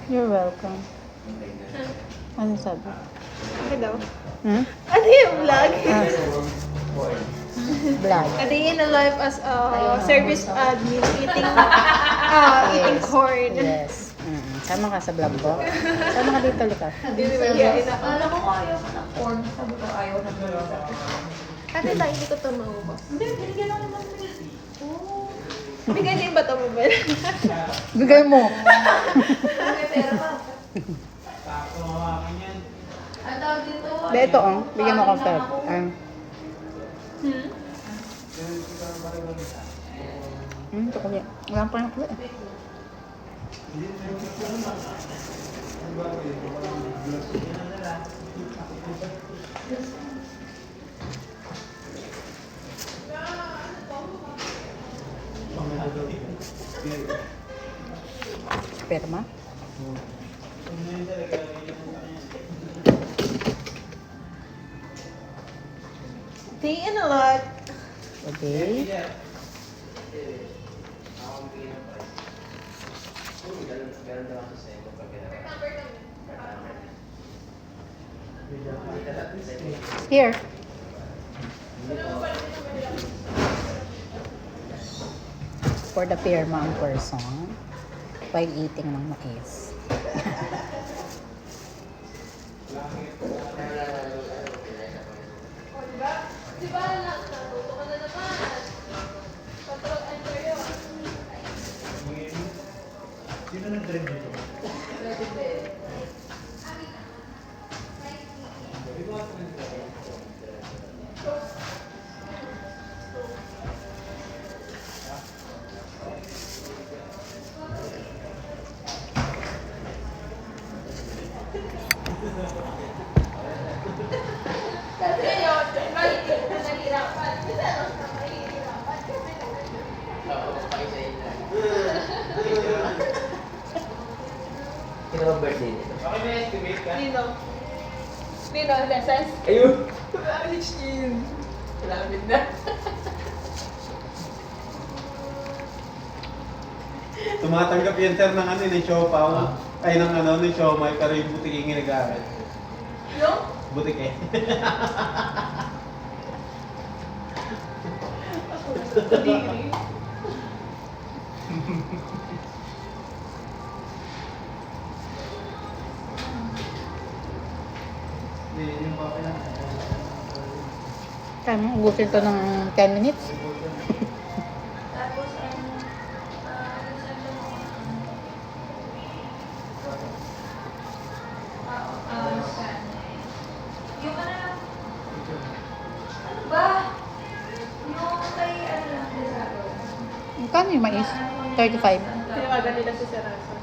You're welcome. Ano sabi? Okay daw. Hmm? Ano yung vlog? Vlog. A day in a life as a service admin eating eating corn. Yes. Sama ka sa vlog ko. Sama ka dito, Lika. Akala ko ayaw ko ng corn. Sabi ko ayaw na corn. Kasi tayo hindi ko ito maubos. Hindi, binigyan ako naman nila. Oh. Bigay din ba ito mo ba? Bigay mo. May pera pa. Ang tawag dito. De, ito, oh. Bigyan mo ako sa... Ito ko yan. Wala pa yung kuya. Sperma? Day in a lot. Okay. Here. For the pirma ang person while eating ng mais. Diba anak, natuto ka na naman. Control enter yun. Sino nag-trend dito? Kasi yun, mahigit na nahirapan. Kasi ano na mahihirapan. Kino ba birthday nito? Okay na estimate ka? Nino? Nino, lessons? Ayun! Alis yun! Malapit na. Tumatanggap yan sir ng ano, ng siopaw. Ay, ng ano, ng siomay, pero yung butik yung ginagamit. Yung? Butik eh. Degree. Hindi, yung pa lang. Kaya mo, ubusin to ng 10 minutes. Tapos, yung ano ba? Yung kay ano lang, Magkano yung mais? 35. Tinawagan nila si Seraso.